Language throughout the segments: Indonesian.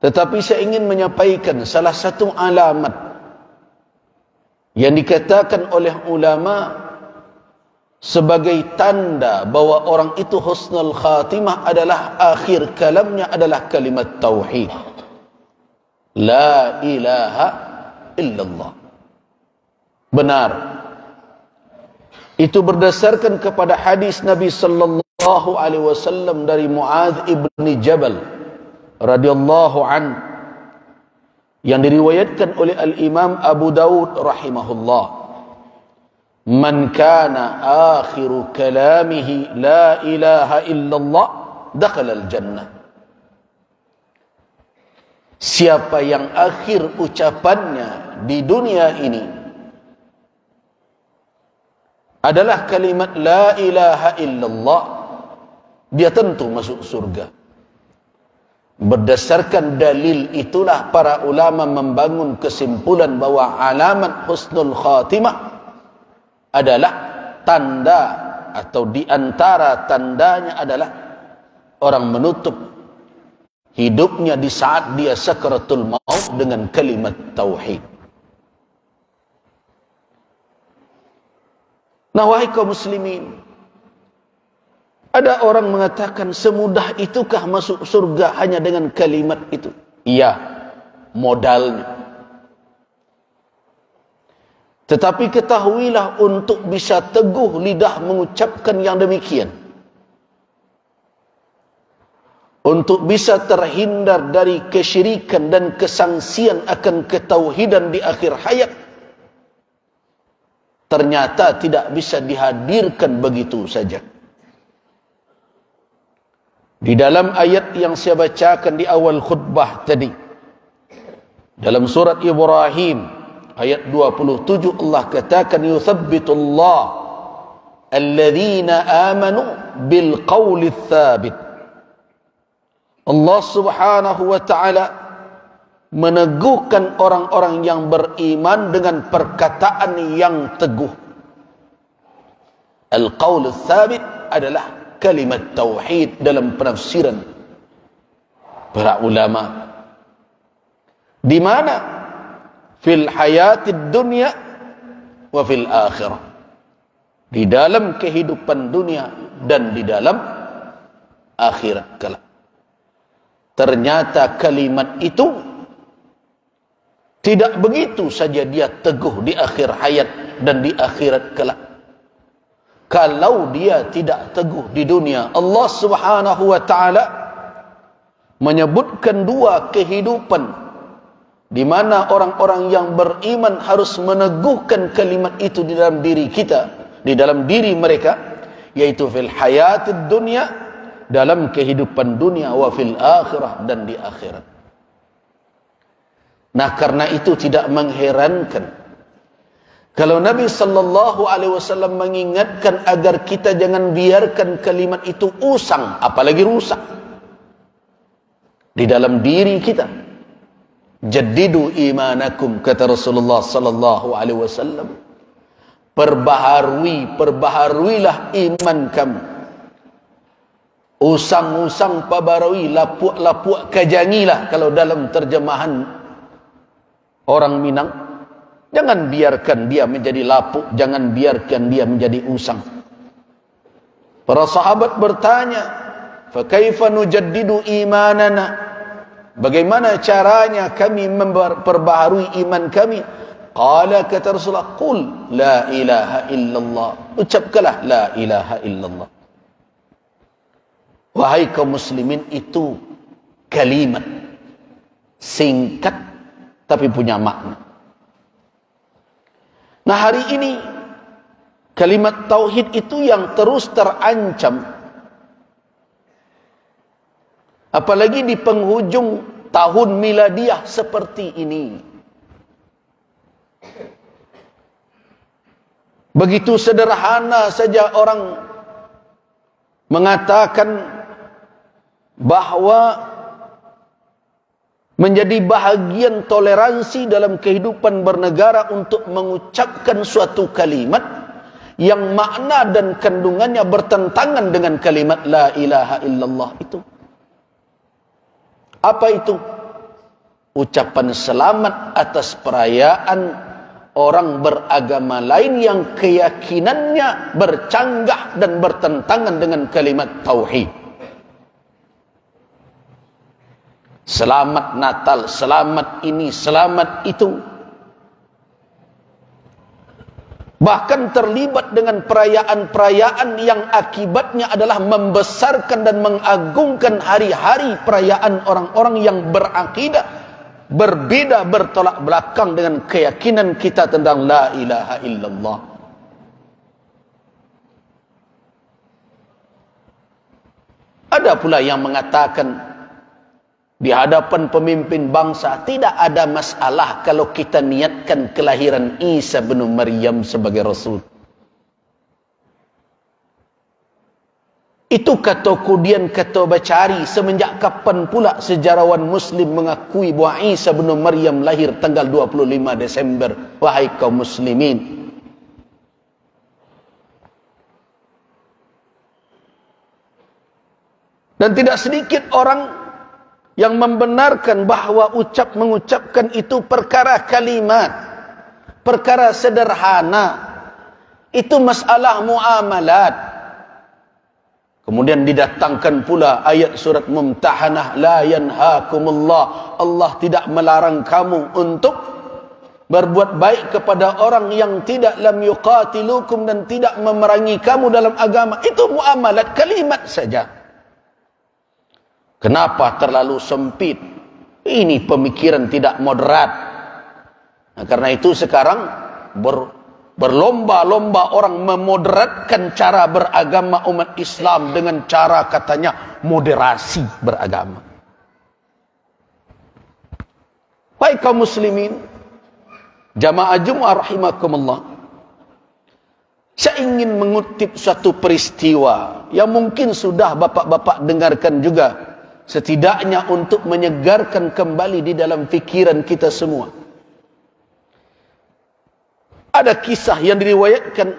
Tetapi saya ingin menyampaikan salah satu alamat yang dikatakan oleh ulama sebagai tanda bahwa orang itu husnul khatimah adalah akhir kalamnya adalah kalimat tauhid. La ilaha illallah. Benar. Itu berdasarkan kepada hadis Nabi sallallahu alaihi wasallam dari Muadz ibni Jabal radhiyallahu an yang diriwayatkan oleh al-Imam Abu Daud rahimahullah. Man kana akhiru kalamihi la ilaha illallah dakhala al-jannah. Siapa yang akhir ucapannya di dunia ini adalah kalimat la ilaha illallah, dia tentu masuk surga. Berdasarkan dalil itulah para ulama membangun kesimpulan bahwa alamat husnul khatimah adalah tanda atau diantara tandanya adalah orang menutup hidupnya di saat dia sakaratul maut dengan kalimat tauhid. Nah, wahai kaum muslimin, ada orang mengatakan semudah itukah masuk surga hanya dengan kalimat itu? Iya, modalnya. Tetapi ketahuilah untuk bisa teguh lidah mengucapkan yang demikian, untuk bisa terhindar dari kesyirikan dan kesangsian akan ketauhidan di akhir hayat, ternyata tidak bisa dihadirkan begitu saja. Di dalam ayat yang saya bacakan di awal khutbah tadi, dalam surat Ibrahim ayat 27, Allah katakan yuthabbitullah alladhina amanu bil qawli tsabit. Allah subhanahu wa ta'ala meneguhkan orang-orang yang beriman dengan perkataan yang teguh. Al-qawl tsabit adalah kalimat tauhid dalam penafsiran para ulama. Di mana? Fil hayatid dunya wa fil akhirah. Di dalam kehidupan dunia dan di dalam akhirat kelak. Ternyata kalimat itu tidak begitu saja dia teguh di akhir hayat dan di akhirat kelak. Kalau dia tidak teguh di dunia, Allah subhanahu wa ta'ala menyebutkan dua kehidupan di mana orang-orang yang beriman harus meneguhkan kalimat itu di dalam diri kita, di dalam diri mereka, yaitu fil hayatid dunya, dalam kehidupan dunia, wa fil akhirah, dan di akhirat. Nah, karena itu tidak mengherankan kalau Nabi sallallahu alaihi wasallam mengingatkan agar kita jangan biarkan kalimat itu usang, apalagi rusak di dalam diri kita. Jaddidu imanakum, kata Rasulullah sallallahu alaihi wasallam. Perbaharuilah iman kamu. Usang-usang pabarui, lapuk-lapuk kajangilah kalau dalam terjemahan orang Minang. Jangan biarkan dia menjadi lapuk, jangan biarkan dia menjadi usang. Para sahabat bertanya, "Fa kaifa nujaddidu imanana?" Bagaimana caranya kami memperbaharui iman kami? Qala, kata Rasulullah, "Qul la ilaha illallah." Ucapkanlah la ilaha illallah. Wahai kaum muslimin, itu kalimat singkat tapi punya makna. Nah, hari ini kalimat tauhid itu yang terus terancam, apalagi di penghujung tahun miladiah seperti ini. Begitu sederhana saja orang mengatakan bahwa menjadi bahagian toleransi dalam kehidupan bernegara untuk mengucapkan suatu kalimat yang makna dan kandungannya bertentangan dengan kalimat la ilaha illallah itu. Apa itu? ucapan selamat atas perayaan orang beragama lain yang keyakinannya bercanggah dan bertentangan dengan kalimat tauhid. Selamat Natal, selamat ini, selamat itu. Bahkan terlibat dengan perayaan-perayaan yang akibatnya adalah membesarkan dan mengagungkan hari-hari perayaan orang-orang yang berakidah berbeda, bertolak belakang dengan keyakinan kita tentang la ilaha illallah. Ada pula yang mengatakan di hadapan pemimpin bangsa, tidak ada masalah kalau kita niatkan kelahiran Isa bin Maryam sebagai Rasul. Itu kata kemudian kata Bacari, semenjak kapan pula sejarawan Muslim mengakui bahawa Isa bin Maryam lahir tanggal 25 Desember, wahai kaum muslimin. Dan tidak sedikit orang yang membenarkan bahawa mengucapkan itu perkara kalimat, perkara sederhana, itu masalah muamalat. Kemudian didatangkan pula ayat surat Mumtahanah, la yanhaakumullah, Allah tidak melarang kamu untuk berbuat baik kepada orang yang tidak lam yuqatilukum dan tidak memerangi kamu dalam agama. Itu muamalat, kalimat saja. Kenapa terlalu sempit? Ini pemikiran tidak moderat. Nah, karena itu sekarang berlomba-lomba orang memoderatkan cara beragama umat Islam dengan cara katanya moderasi beragama. Baik kaum muslimin, jamaah Jumat rahimakumullah, saya ingin mengutip suatu peristiwa yang mungkin sudah bapak-bapak dengarkan juga, setidaknya untuk menyegarkan kembali di dalam fikiran kita semua. Ada kisah yang diriwayatkan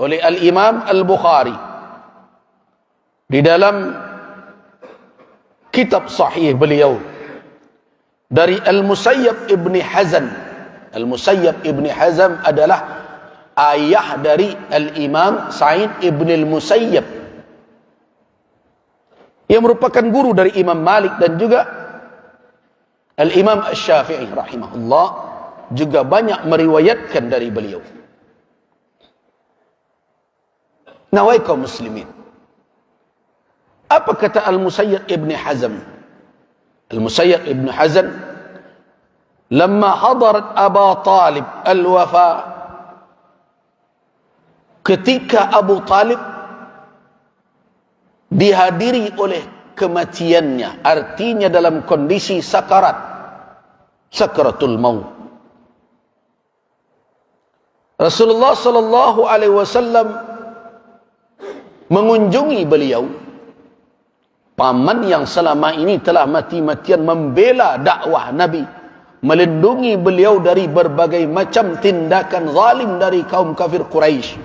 oleh Al-Imam Al-Bukhari di dalam kitab sahih beliau dari Al-Musayyab Ibni Hazm. Al-Musayyab Ibni Hazm adalah ayah dari Al-Imam Sa'id Ibn Al-Musayyab yang merupakan guru dari Imam Malik dan juga Al-Imam Asy-Syafi'i rahimahullah, juga banyak meriwayatkan dari beliau. Nah, wahai kaum muslimin, apa kata Al-Musayyab Ibn Hazm? Al-Musayyab Ibn Hazm, lamma hadarat Abu Talib al-wafa, ketika Abu Talib dihadiri oleh kematiannya, artinya dalam kondisi sakarat, sakaratul maut, Rasulullah sallallahu alaihi wasallam mengunjungi beliau, paman yang selama ini telah mati-matian membela dakwah Nabi, melindungi beliau dari berbagai macam tindakan zalim dari kaum kafir Quraisy.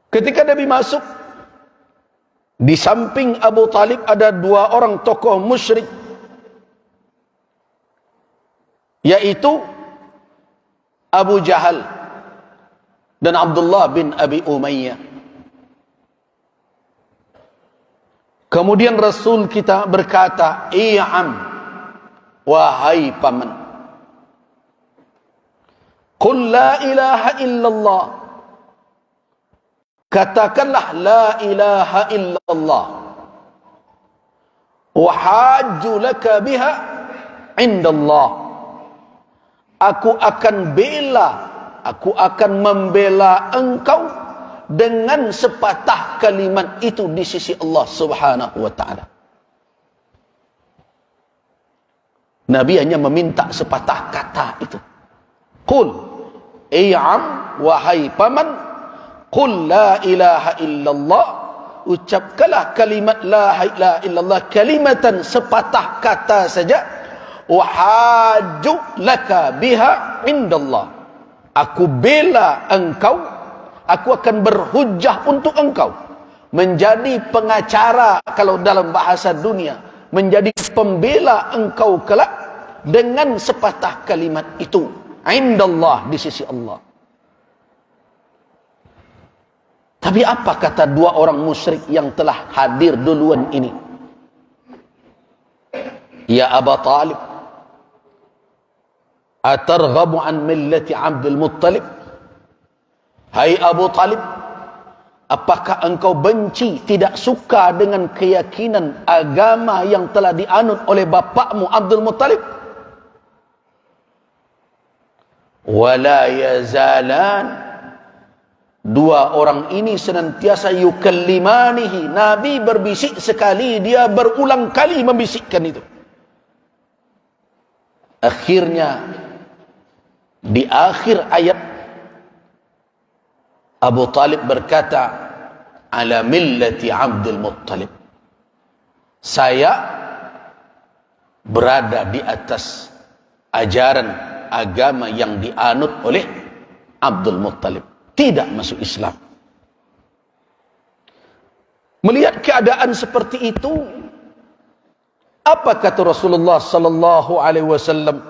Ketika Nabi masuk, di samping Abu Talib ada dua orang tokoh musyrik, yaitu Abu Jahal dan Abdullah bin Abi Umayyah. Kemudian Rasul kita berkata, "I'am, wahai paman, qul la ilaha illallah, katakanlah la ilaha illallah, wa hajju laka biha indallah, aku akan membela engkau dengan sepatah kalimat itu di sisi Allah Subhanahu wa ta'ala." Nabi hanya meminta sepatah kata itu. Qul, i'am, wahai paman, qul la ilaha illallah, ucapkanlah kalimat la ilaha illallah, kalimatan, sepatah kata saja, wa hajju laka biha indallah, aku bela engkau, aku akan berhujjah untuk engkau, menjadi pengacara kalau dalam bahasa dunia, menjadi pembela engkau kelak dengan sepatah kalimat itu indallah, di sisi Allah. Tapi apa kata dua orang musyrik yang telah hadir duluan ini? Ya Aba Talib, atarghabu an millati Abdul Muttalib? Hai Abu Talib, apakah engkau benci, tidak suka dengan keyakinan agama yang telah dianut oleh bapakmu Abdul Muttalib? Wala yazalan, dua orang ini senantiasa yukallimanihi, Nabi berbisik sekali, dia berulang kali membisikkan itu. Akhirnya di akhir ayat Abu Talib berkata, ala millati Abdul Muttalib, saya berada di atas ajaran agama yang dianut oleh Abdul Muttalib, tidak masuk Islam. Melihat keadaan seperti itu, apa kata Rasulullah sallallahu alaihi wasallam?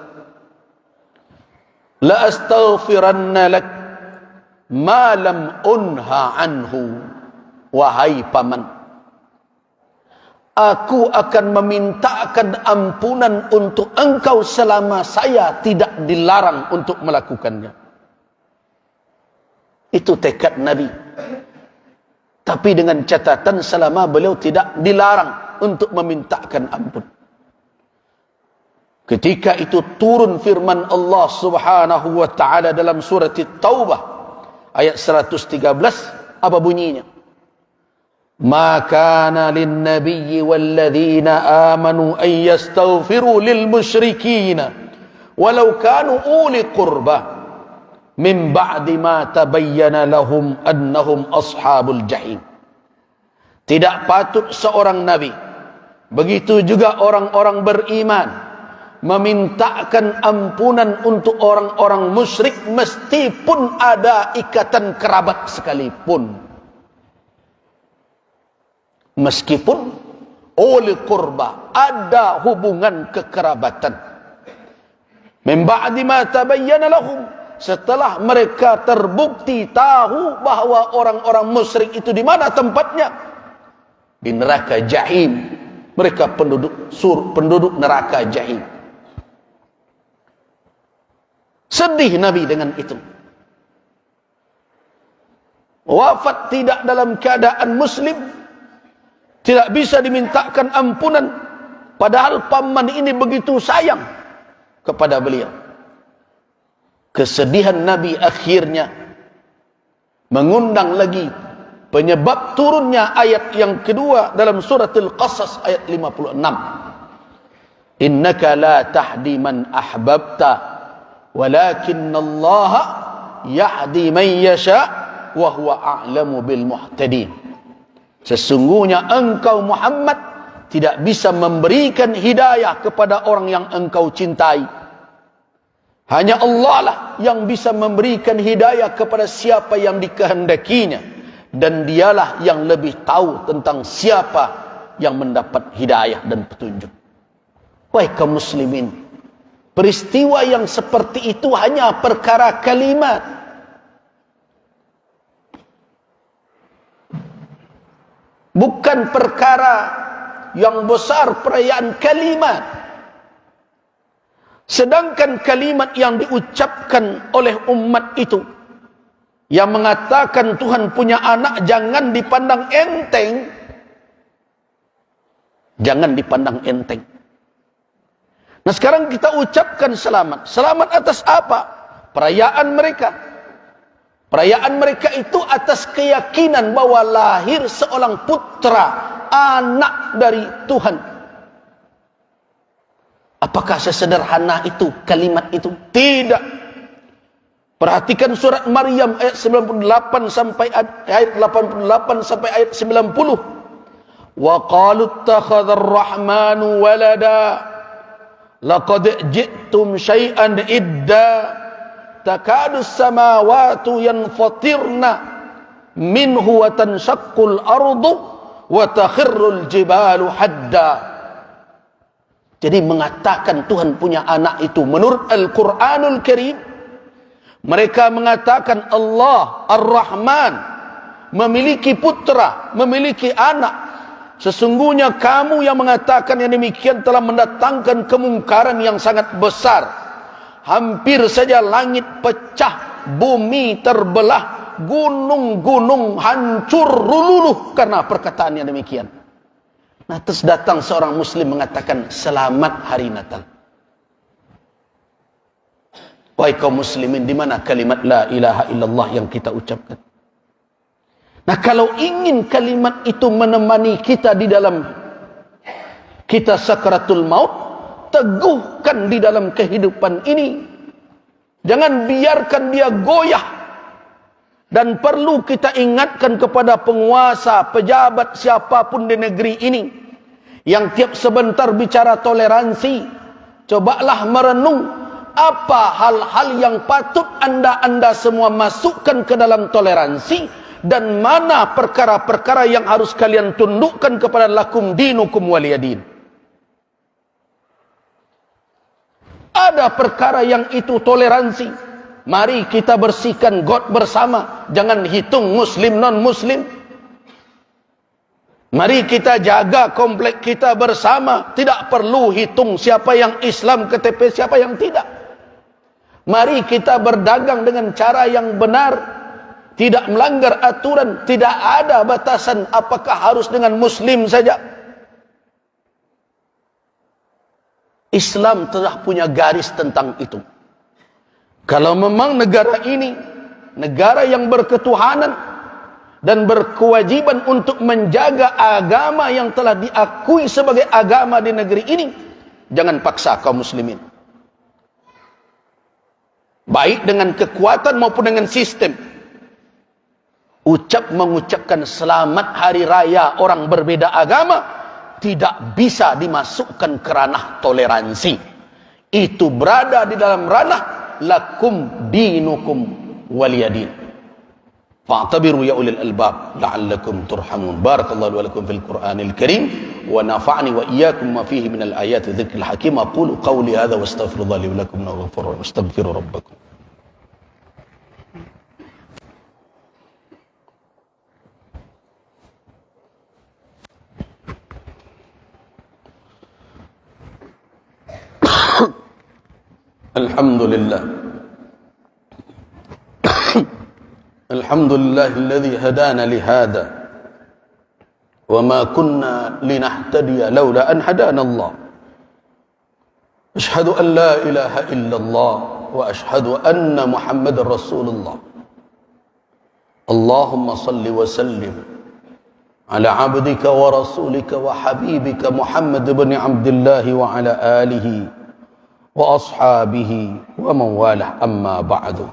La astaghfiranna lak ma lam unha anhu, wahai paman, aku akan memintakan ampunan untuk engkau selama saya tidak dilarang untuk melakukannya. Itu tekad Nabi. Tapi dengan catatan selama beliau tidak dilarang untuk memintakan ampun. Ketika itu turun firman Allah Subhanahu wa taala dalam surat At-Taubah ayat 113, apa bunyinya? Ma kana lin-nabiyyi wal-ladzina amanu an yastaghfiru lil musyrikeen walau kanu uli qurba min ba'di ma tabayyana lahum annahum ashabul jahim. Tidak patut seorang nabi, begitu juga orang-orang beriman, memintakan ampunan untuk orang-orang musyrik meskipun ada ikatan kerabat sekalipun. Meskipun uli qurba, ada hubungan kekerabatan. Min ba'di ma tabayyana lahum, setelah mereka terbukti tahu bahawa orang-orang musyrik itu di mana tempatnya? Di neraka jahim. Mereka penduduk neraka jahim. Sedih Nabi dengan itu. Wafat tidak dalam keadaan muslim, tidak bisa dimintakan ampunan, padahal paman ini begitu sayang kepada beliau. Kesedihan Nabi akhirnya mengundang lagi penyebab turunnya ayat yang kedua dalam surat Al-Qasas ayat 56. Innaka la tahdi man ahbabta walakinallaha yahdi man yasha wa huwa a'lamu bil muhtadin. Sesungguhnya engkau Muhammad tidak bisa memberikan hidayah kepada orang yang engkau cintai. Hanya Allah lah yang bisa memberikan hidayah kepada siapa yang dikehendakinya, dan dialah yang lebih tahu tentang siapa yang mendapat hidayah dan petunjuk. Wahai kaum muslimin, peristiwa yang seperti itu hanya perkara kalimat. Bukan perkara yang besar, perayaan kalimat. Sedangkan kalimat yang diucapkan oleh umat itu, yang mengatakan Tuhan punya anak, jangan dipandang enteng. Jangan dipandang enteng. Nah sekarang kita ucapkan selamat. Selamat atas apa? Perayaan mereka. Perayaan mereka itu atas keyakinan bahwa lahir seorang putra, anak dari Tuhan. Apakah sesederhana itu kalimat itu? Tidak. Perhatikan surat Maryam ayat 98 sampai ayat 88 sampai ayat 90. Wa qalu ittakhadhar rahmanu walada laqad ji'tum syai'an idda takadu as-samawati yanfatirna minhu wa tanshaqqul ardu wa takhirrul jibalu hadda. Jadi mengatakan Tuhan punya anak itu menurut Al-Quranul Karim, mereka mengatakan Allah Ar-Rahman memiliki putra, memiliki anak. Sesungguhnya kamu yang mengatakan yang demikian telah mendatangkan kemungkaran yang sangat besar. Hampir saja langit pecah, bumi terbelah, gunung-gunung hancur luluh karena perkataan yang demikian. Nah, terus datang seorang muslim mengatakan selamat hari Natal. Wahai kaum muslimin, di mana kalimat la ilaha illallah yang kita ucapkan? Nah, kalau ingin kalimat itu menemani kita di dalam kita sakratul maut, teguhkan di dalam kehidupan ini. Jangan biarkan dia goyah. Dan perlu kita ingatkan kepada penguasa, pejabat siapapun di negeri ini yang tiap sebentar bicara toleransi, cobalah merenung apa hal-hal yang patut anda semua masukkan ke dalam toleransi, dan mana perkara-perkara yang harus kalian tundukkan kepada lakum dinukum waliyadin. Ada perkara yang itu toleransi, mari kita bersihkan got bersama, jangan hitung muslim non muslim. Mari kita jaga komplek kita bersama, tidak perlu hitung siapa yang Islam KTP, siapa yang tidak. Mari kita berdagang dengan cara yang benar, tidak melanggar aturan, tidak ada batasan apakah harus dengan muslim saja. Islam telah punya garis tentang itu. Kalau memang negara ini negara yang berketuhanan dan berkewajiban untuk menjaga agama yang telah diakui sebagai agama di negeri ini, jangan paksa kaum muslimin, baik dengan kekuatan maupun dengan sistem. Mengucapkan selamat hari raya orang berbeda agama tidak bisa dimasukkan ke ranah toleransi. Itu berada di dalam ranah lakum dinukum waliyadin. Fa'tabiru ya ulil albab la'allakum turhamun. Barakallahu wa lakum fil Qur'anil Karim wa nafa'ni wa iyyakum ma fihi minal ayati dzikril hakim. Aqulu qawli hadza wa astaghfirullaha li wa lakum wa astaghfiru rabbakum. Alhamdulillah. Alhamdulillah alladhi hadana li hada wa ma kunna linahtadiya laula an hadana Allah. Ashhadu an la ilaha illallah wa ashhadu anna Muhammadar Rasulullah. Allahumma salli wa sallim ala abdika wa rasulika wa habibika Muhammad ibn Abdullah wa ala alihi wa ashabihi wa man walah, amma ba'du.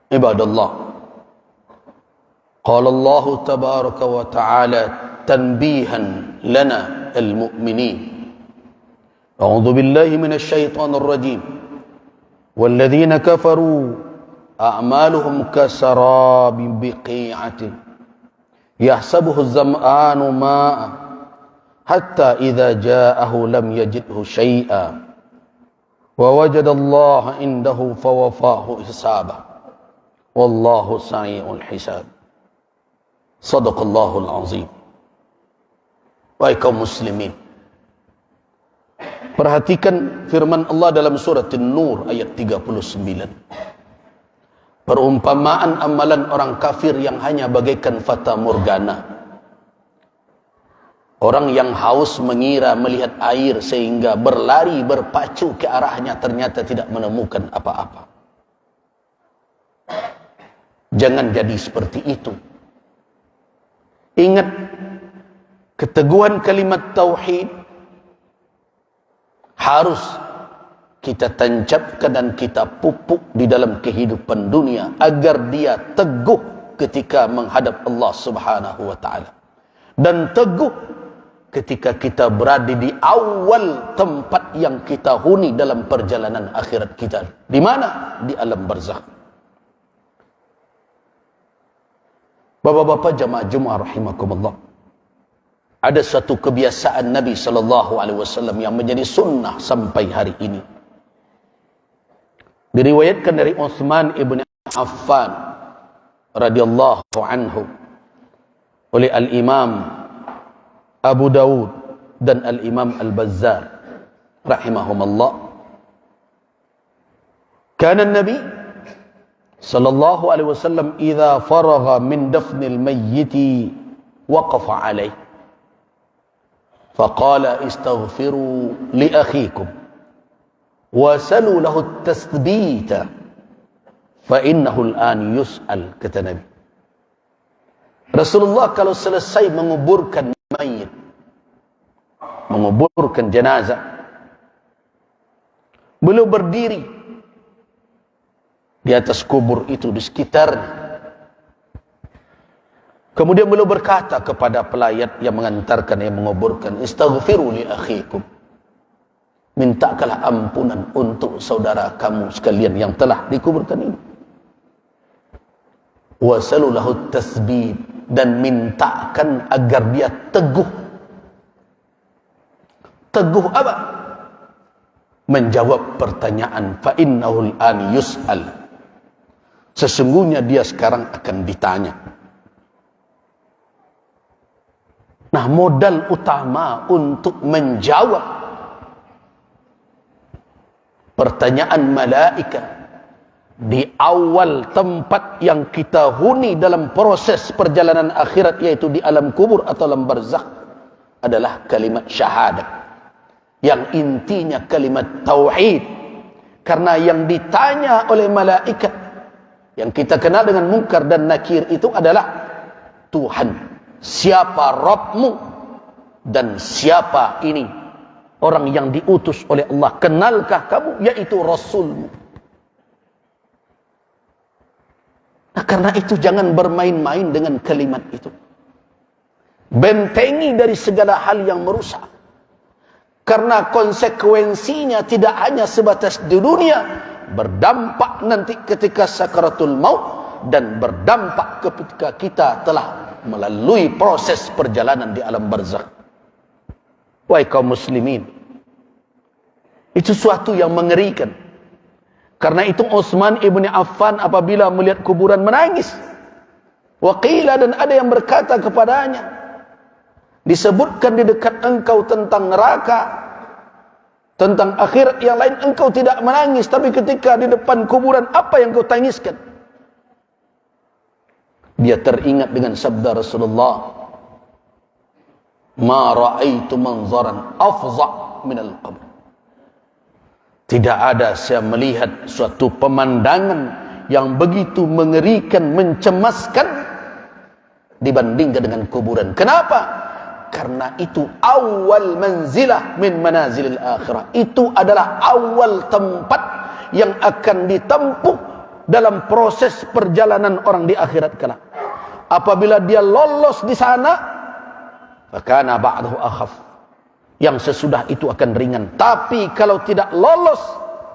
Ibadallah, qala Allah tabaraka wa ta'ala tanbihan lana al-mu'minin. A'udzu billahi minasy syaithanir rajim. Walladzina kafaru a'maluhum kasarabin biqi'atin yahsabuhu az-zam'anu ma'an hatta idza ja'ahu lam yajidhu syai'a wa wajada Allah indahu fawafahu hisabah wallahu sari'ul hisab. Shadaqallahul azim. Wahai kaum muslimin, perhatikan firman Allah dalam surat An-Nur ayat 39. Perumpamaan amalan orang kafir yang hanya bagaikan fata morgana. Orang yang haus mengira melihat air sehingga berlari berpacu ke arahnya, ternyata tidak menemukan apa-apa. Jangan jadi seperti itu. Ingat, keteguhan kalimat tauhid harus kita tancapkan dan kita pupuk di dalam kehidupan dunia agar dia teguh ketika menghadap Allah Subhanahu wa taala, dan teguh ketika kita berada di awal tempat yang kita huni dalam perjalanan akhirat kita. Di mana? Di alam barzakh. Bapak-bapak jamaah Jumat rahimakumullah. Ada satu kebiasaan Nabi SAW yang menjadi sunnah sampai hari ini. Diriwayatkan dari Utsman ibn Affan radhiyallahu anhu oleh Al-Imam Abu Dawud dan Al-Imam Al-Bazzar rahimahumullah. Kana Nabi sallallahu alaihi wasallam idza faragha min dafnil mayyit waqafa alaihi faqala istaghfiru li akhikum wasalu lahu at-tathbita fa innahu al-an yus'al, kata Nabi. Rasulullah kalau selesai menguburkan mayit, menguburkan jenazah, beliau berdiri di atas kubur itu, di sekitarnya. Kemudian beliau berkata kepada pelayat yang mengantarkan, yang menguburkan, istaghfiru li akhikum, mintakanlah ampunan untuk saudara kamu sekalian yang telah dikuburkan ini. Wasalu lahu tasbih, dan mintakan agar dia teguh. Teguh apa? Menjawab pertanyaan. Fa innahu al-an yus'al, sesungguhnya dia sekarang akan ditanya. Nah, modal utama untuk menjawab pertanyaan malaikat di awal tempat yang kita huni dalam proses perjalanan akhirat, yaitu di alam kubur atau alam barzakh, adalah kalimat syahadat, yang intinya kalimat tauhid. Karena yang ditanya oleh malaikat yang kita kenal dengan Munkar dan Nakir itu adalah Tuhan, siapa Rabbmu dan siapa ini orang yang diutus oleh Allah, kenalkah kamu, yaitu Rasulmu. Nah, karena itu jangan bermain-main dengan kalimat itu. Bentengi dari segala hal yang merusak. Karena konsekuensinya tidak hanya sebatas di dunia, berdampak nanti ketika sakaratul maut, dan berdampak ketika kita telah melalui proses perjalanan di alam barzakh. Wahai kaum muslimin, itu suatu yang mengerikan. Karena itu Utsman ibn Affan apabila melihat kuburan menangis. Waqila, dan ada yang berkata kepadanya, disebutkan di dekat engkau tentang neraka, tentang akhirat yang lain, engkau tidak menangis, tapi ketika di depan kuburan apa yang kau tangiskan? Dia teringat dengan sabda Rasulullah, ma ra'aitu manzaran afza' minal qabr. Tidak ada saya melihat suatu pemandangan yang begitu mengerikan, mencemaskan dibandingkan dengan kuburan. Kenapa? Karena itu awal manzilah min manazilil akhirah. Itu adalah awal tempat yang akan ditempuh dalam proses perjalanan orang di akhirat kelak. Apabila dia lolos di sana, fakana ba'dahu akhaf, yang sesudah itu akan ringan. Tapi kalau tidak lolos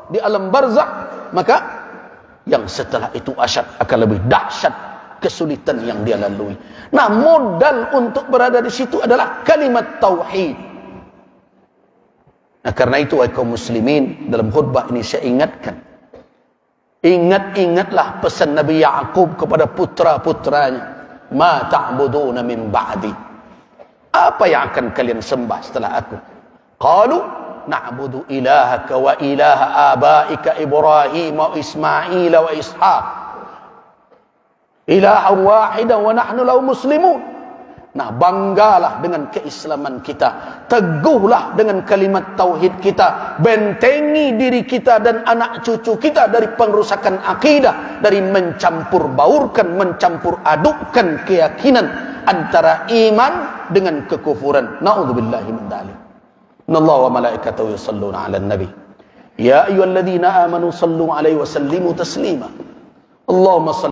di alam barzakh, maka yang setelah itu akan lebih dahsyat kesulitan yang dia lalui. Nah, modal untuk berada di situ adalah kalimat tauhid. Nah, karena itu wahai kaum muslimin, dalam khutbah ini saya ingatkan, ingatlah pesan Nabi Ya'qub kepada putra-putranya, ma ta'buduna min ba'di, apa yang akan kalian sembah setelah aku? Qalu na'budu ilahaka wa ilaha abaika Ibrahim wa Ismail wa Ishaq ilahan wahidan wa nahnu lahu muslimun. Nah, banggalah dengan keislaman kita, teguhlah dengan kalimat tauhid kita, bentengi diri kita dan anak cucu kita dari pengrusakan akidah, dari mencampur baurkan, mencampur adukkan keyakinan antara iman dengan kekufuran. Na'udzubillahi min dzalik. Innallaha wa malaikatahu yusholluna 'alan nabi. Ya ayyuhalladzina amanu shallu 'alaihi wa sallimu taslima. Allahumma